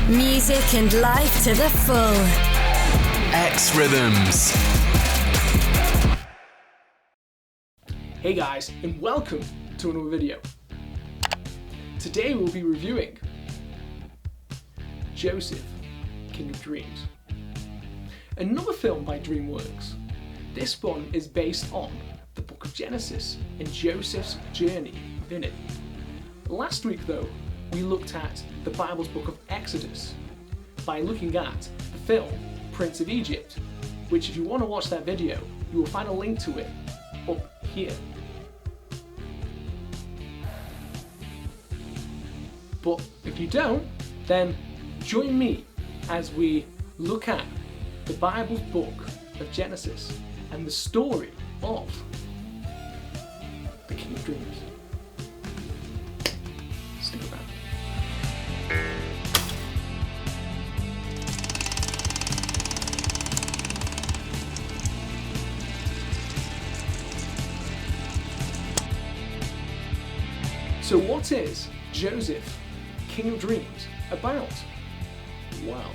Music and life to the full. xRhythms. Hey guys, and welcome to another video. Today we'll be reviewing Joseph, King of Dreams. Another film by DreamWorks. This one is based on the book of Genesis and Joseph's journey within it. Last week though, we looked at the Bible's book of Exodus by looking at the film Prince of Egypt, which if you want to watch that video, you will find a link to it up here. But if you don't, then join me as we look at the Bible's book of Genesis and the story of the King of Dreams. Stick around. So what is Joseph, King of Dreams, about? Wow.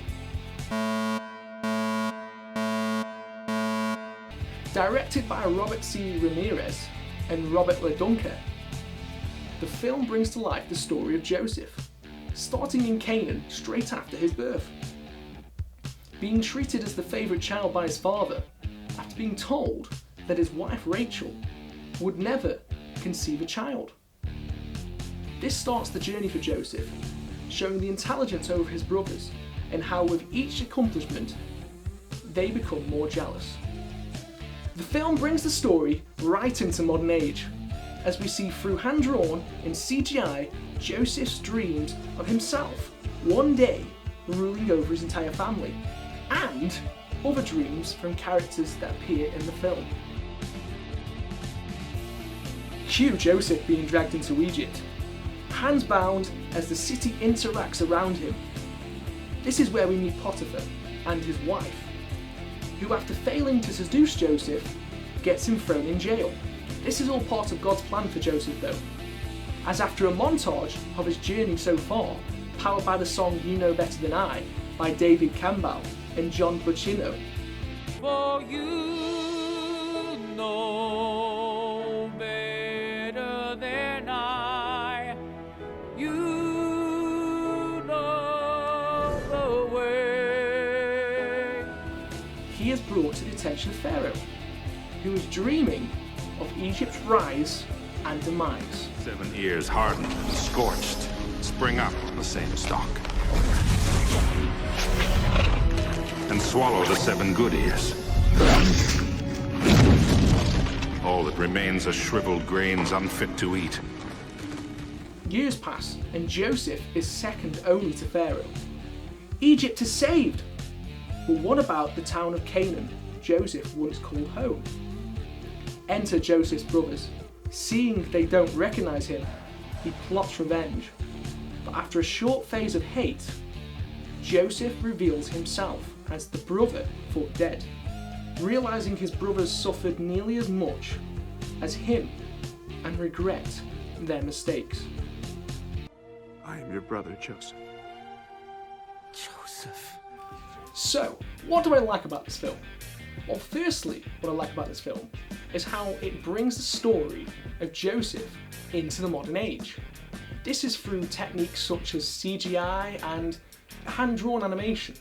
Directed by Robert C. Ramirez and Robert LeDunker, the film brings to life the story of Joseph, starting in Canaan straight after his birth. Being treated as the favourite child by his father, after being told that his wife Rachel would never conceive a child. This starts the journey for Joseph, showing the intelligence over his brothers and how with each accomplishment they become more jealous. The film brings the story right into modern age, as we see through hand-drawn and CGI Joseph's dreams of himself one day ruling over his entire family, and other dreams from characters that appear in the film. Cue Joseph being dragged into Egypt, hands bound as the city interacts around him. This is where we meet Potiphar and his wife, who after failing to seduce Joseph, gets him thrown in jail. This is all part of God's plan for Joseph though, as after a montage of his journey so far, powered by the song You Know Better Than I by David Campbell and John Buccino. For you know better than I, you know the way. He is brought to the attention of Pharaoh, who is dreaming of Egypt's rise and demise. 7 ears hardened and scorched spring up on the same stalk, and swallow the 7 good ears. All that remains are shriveled grains unfit to eat. Years pass and Joseph is second only to Pharaoh. Egypt is saved! But what about the town of Canaan Joseph once called home? Enter Joseph's brothers. Seeing they don't recognise him, he plots revenge. But after a short phase of hate, Joseph reveals himself as the brother thought dead, realising his brothers suffered nearly as much as him and regret their mistakes. I am your brother, Joseph. Joseph. So, what do I like about this film? Well, firstly, what I like about this film is how it brings the story of Joseph into the modern age. This is through techniques such as CGI and hand-drawn animation,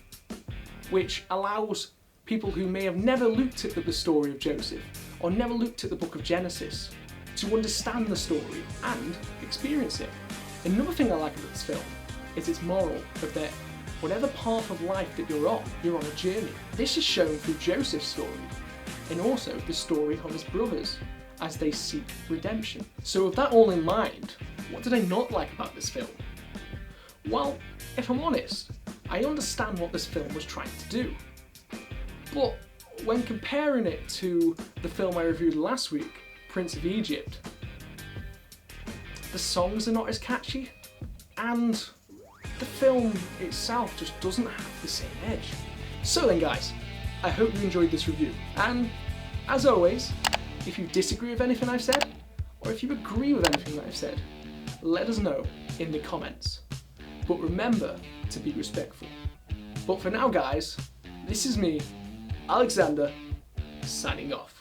which allows people who may have never looked at the story of Joseph or never looked at the book of Genesis to understand the story and experience it. Another thing I like about this film is its moral of that whatever path of life that you're on a journey. This is shown through Joseph's story and also the story of his brothers as they seek redemption. So with that all in mind, what did I not like about this film? Well, if I'm honest, I understand what this film was trying to do. But when comparing it to the film I reviewed last week, Prince of Egypt, the songs are not as catchy, and the film itself just doesn't have the same edge. So then guys, I hope you enjoyed this review, and as always, if you disagree with anything I've said, or if you agree with anything that I've said, let us know in the comments. but remember to be respectful. But for now guys, this is me, Alexander, signing off.